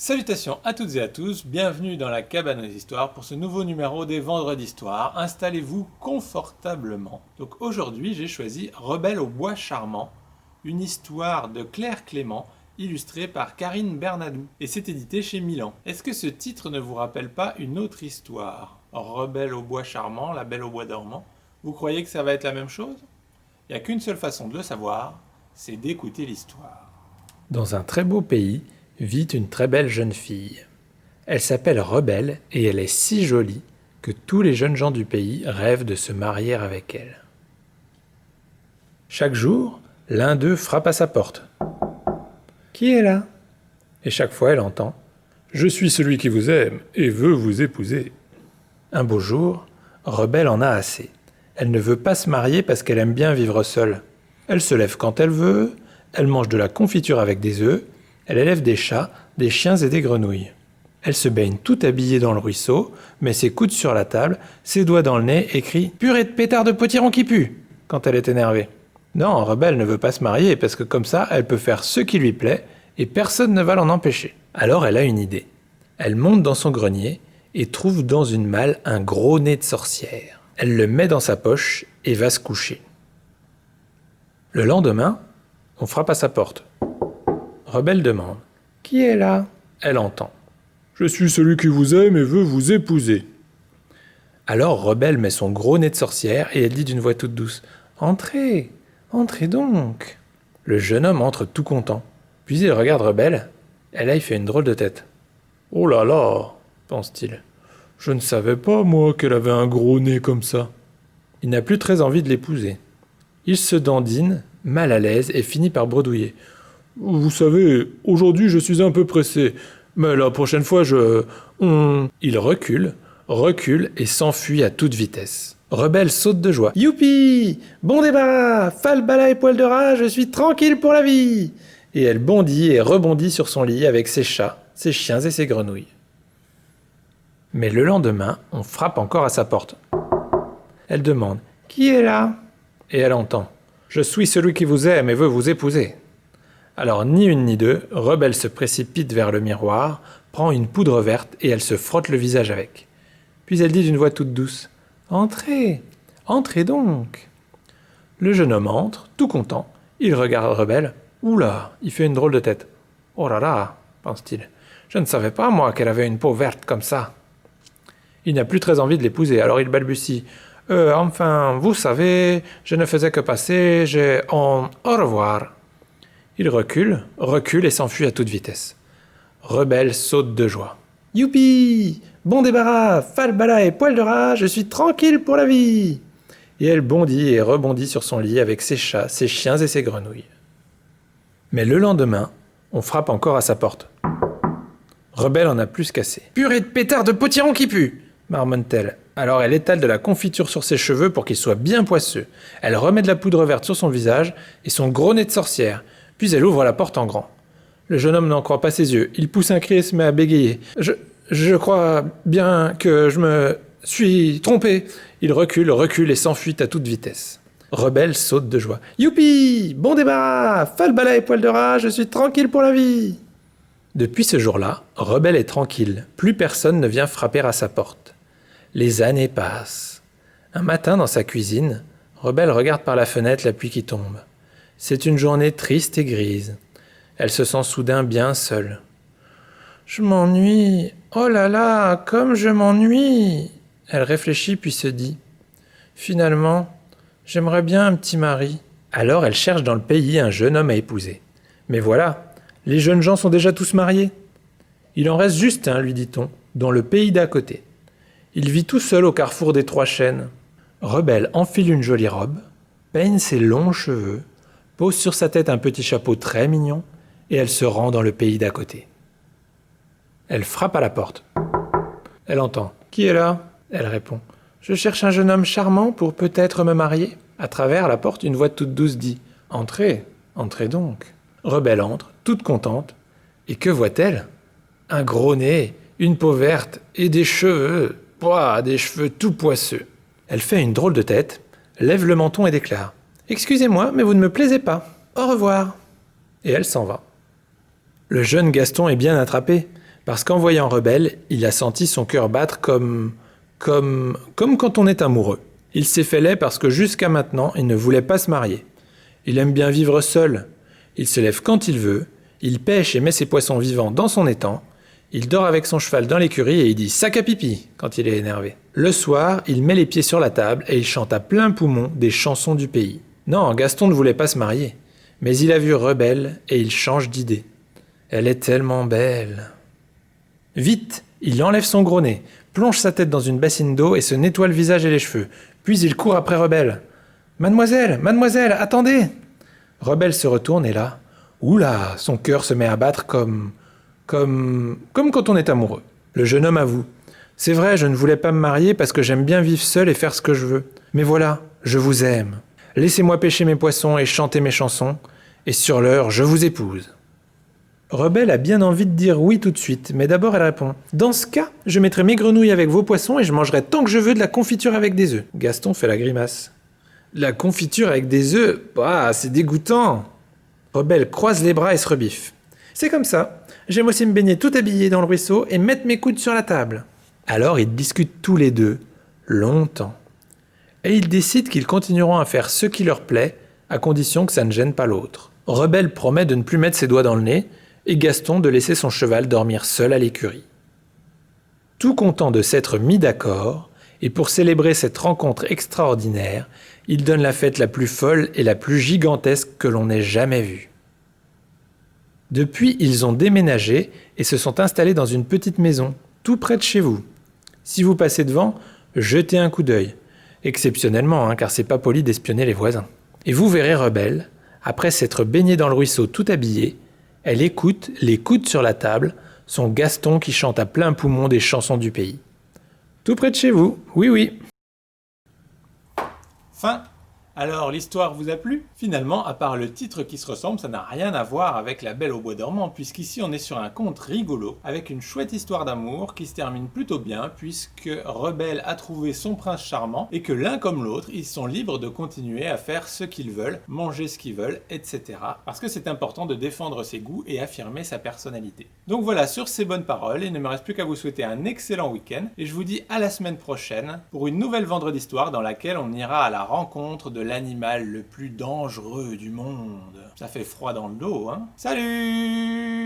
Salutations à toutes et à tous, bienvenue dans la cabane aux histoires pour ce nouveau numéro des Vendredis d'Histoire. Installez-vous confortablement. Donc aujourd'hui j'ai choisi Rebelle au bois charmant, une histoire de Claire Clément illustrée par Karine Bernadou et c'est édité chez Milan. Est-ce que ce titre ne vous rappelle pas une autre histoire? Rebelle au bois charmant, la belle au bois dormant. Vous croyez que ça va être la même chose? Il n'y a qu'une seule façon de le savoir, c'est d'écouter l'histoire. Dans un très beau pays vit une très belle jeune fille. Elle s'appelle Rebelle et elle est si jolie que tous les jeunes gens du pays rêvent de se marier avec elle. Chaque jour, l'un d'eux frappe à sa porte. « Qui est là ?» Et chaque fois elle entend « Je suis celui qui vous aime et veut vous épouser. » Un beau jour, Rebelle en a assez. Elle ne veut pas se marier parce qu'elle aime bien vivre seule. Elle se lève quand elle veut, elle mange de la confiture avec des œufs, elle élève des chats, des chiens et des grenouilles. Elle se baigne tout habillée dans le ruisseau, met ses coudes sur la table, ses doigts dans le nez et crie « Purée de pétard de potiron qui pue !» quand elle est énervée. Non, Rebelle ne veut pas se marier parce que comme ça, elle peut faire ce qui lui plaît et personne ne va l'en empêcher. Alors elle a une idée. Elle monte dans son grenier et trouve dans une malle un gros nez de sorcière. Elle le met dans sa poche et va se coucher. Le lendemain, on frappe à sa porte. Rebelle demande « Qui est là ?» Elle entend « Je suis celui qui vous aime et veut vous épouser. » Alors Rebelle met son gros nez de sorcière et elle dit d'une voix toute douce « Entrez, entrez donc !» Le jeune homme entre tout content. Puis il regarde Rebelle. Elle a fait une drôle de tête. « Oh là là !» pense-t-il. « Je ne savais pas, moi, qu'elle avait un gros nez comme ça. » Il n'a plus très envie de l'épouser. Il se dandine, mal à l'aise, et finit par bredouiller. « Vous savez, aujourd'hui je suis un peu pressé, mais la prochaine fois Il recule et s'enfuit à toute vitesse. Rebelle saute de joie. « Youpi! Bon débarras! Falbala et poil de rat, je suis tranquille pour la vie !» Et elle bondit et rebondit sur son lit avec ses chats, ses chiens et ses grenouilles. Mais le lendemain, on frappe encore à sa porte. Elle demande « Qui est là ?» Et elle entend « Je suis celui qui vous aime et veut vous épouser. » Alors ni une ni deux, Rebelle se précipite vers le miroir, prend une poudre verte et elle se frotte le visage avec. Puis elle dit d'une voix toute douce « Entrez, entrez donc !» Le jeune homme entre, tout content. Il regarde Rebelle. Oula, il fait une drôle de tête. « Oh là là !» pense-t-il. « Je ne savais pas, moi, qu'elle avait une peau verte comme ça. » Il n'a plus très envie de l'épouser, alors il balbutie. Enfin, vous savez, je ne faisais que passer, au revoir. » Il recule et s'enfuit à toute vitesse. Rebelle saute de joie. « Youpi! Bon débarras! Falbala et poil de rat, je suis tranquille pour la vie !» Et elle bondit et rebondit sur son lit avec ses chats, ses chiens et ses grenouilles. Mais le lendemain, on frappe encore à sa porte. Rebelle en a plus qu'assez. « Purée de pétard de potiron qui pue !» marmonne-t-elle. Alors elle étale de la confiture sur ses cheveux pour qu'ils soient bien poisseux. Elle remet de la poudre verte sur son visage et son gros nez de sorcière. Puis elle ouvre la porte en grand. Le jeune homme n'en croit pas ses yeux. Il pousse un cri et se met à bégayer. Je crois bien que je me suis trompé. Il recule et s'enfuit à toute vitesse. Rebelle saute de joie. Youpi! Bon débarras! Falbala et poil de rat, je suis tranquille pour la vie! Depuis ce jour-là, Rebelle est tranquille. Plus personne ne vient frapper à sa porte. Les années passent. Un matin, dans sa cuisine, Rebelle regarde par la fenêtre la pluie qui tombe. C'est une journée triste et grise. Elle se sent soudain bien seule. « Je m'ennuie. Oh là là, comme je m'ennuie !» Elle réfléchit puis se dit « Finalement, j'aimerais bien un petit mari. » Alors elle cherche dans le pays un jeune homme à épouser. Mais voilà, les jeunes gens sont déjà tous mariés. Il en reste juste un, lui dit-on, dans le pays d'à côté. Il vit tout seul au carrefour des trois chênes. Rebelle enfile une jolie robe, peigne ses longs cheveux, pose sur sa tête un petit chapeau très mignon et elle se rend dans le pays d'à côté. Elle frappe à la porte. Elle entend « Qui est là ?» Elle répond « Je cherche un jeune homme charmant pour peut-être me marier. » À travers la porte, une voix toute douce dit « Entrez, entrez donc. » Rebelle entre, toute contente. Et que voit-elle ? Un gros nez, une peau verte et des cheveux, des cheveux tout poisseux. Elle fait une drôle de tête, lève le menton et déclare « Excusez-moi, mais vous ne me plaisez pas. Au revoir. » Et elle s'en va. Le jeune Gaston est bien attrapé, Parce qu'en voyant Rebelle, il a senti son cœur battre comme quand on est amoureux. Il s'est fait laid parce que jusqu'à maintenant, il ne voulait pas se marier. Il aime bien vivre seul. Il se lève quand il veut, il pêche et met ses poissons vivants dans son étang, il dort avec son cheval dans l'écurie et il dit « sac à pipi » quand il est énervé. Le soir, il met les pieds sur la table et il chante à plein poumon des chansons du pays. Non, Gaston ne voulait pas se marier, mais il a vu Rebelle et il change d'idée. Elle est tellement belle. Vite, il enlève son gros nez, plonge sa tête dans une bassine d'eau et se nettoie le visage et les cheveux. Puis il court après Rebelle. « Mademoiselle, mademoiselle, attendez !» Rebelle se retourne et là, oula, son cœur se met à battre comme quand on est amoureux. Le jeune homme avoue. C'est vrai, je ne voulais pas me marier parce que j'aime bien vivre seul et faire ce que je veux. Mais voilà, je vous aime. Laissez-moi pêcher mes poissons et chanter mes chansons, et sur l'heure, je vous épouse. Rebelle a bien envie de dire oui tout de suite, mais d'abord elle répond « Dans ce cas, je mettrai mes grenouilles avec vos poissons et je mangerai tant que je veux de la confiture avec des œufs. » Gaston fait la grimace. La confiture avec des œufs, bah, c'est dégoûtant. Rebelle croise les bras et se rebiffe. C'est comme ça. J'aime aussi me baigner tout habillé dans le ruisseau et mettre mes coudes sur la table. Alors ils discutent tous les deux, longtemps. Et ils décident qu'ils continueront à faire ce qui leur plaît, à condition que ça ne gêne pas l'autre. Rebelle promet de ne plus mettre ses doigts dans le nez, et Gaston de laisser son cheval dormir seul à l'écurie. Tout content de s'être mis d'accord, et pour célébrer cette rencontre extraordinaire, ils donnent la fête la plus folle et la plus gigantesque que l'on ait jamais vue. Depuis, ils ont déménagé et se sont installés dans une petite maison, tout près de chez vous. Si vous passez devant, jetez un coup d'œil. Exceptionnellement, car c'est pas poli d'espionner les voisins. Et vous verrez Rebelle, après s'être baignée dans le ruisseau tout habillée, elle écoute, les coudes sur la table, son Gaston qui chante à plein poumon des chansons du pays. Tout près de chez vous, oui oui. Fin. Alors, l'histoire vous a plu? Finalement, à part le titre qui se ressemble, ça n'a rien à voir avec La Belle au bois dormant, puisqu'ici on est sur un conte rigolo, avec une chouette histoire d'amour qui se termine plutôt bien, puisque Rebelle a trouvé son prince charmant, et que l'un comme l'autre, ils sont libres de continuer à faire ce qu'ils veulent, manger ce qu'ils veulent, etc. Parce que c'est important de défendre ses goûts et affirmer sa personnalité. Donc voilà, sur ces bonnes paroles, il ne me reste plus qu'à vous souhaiter un excellent week-end, et je vous dis à la semaine prochaine, pour une nouvelle Vendredi Histoire dans laquelle on ira à la rencontre de l'animal le plus dangereux du monde. Ça fait froid dans le dos, hein? Salut!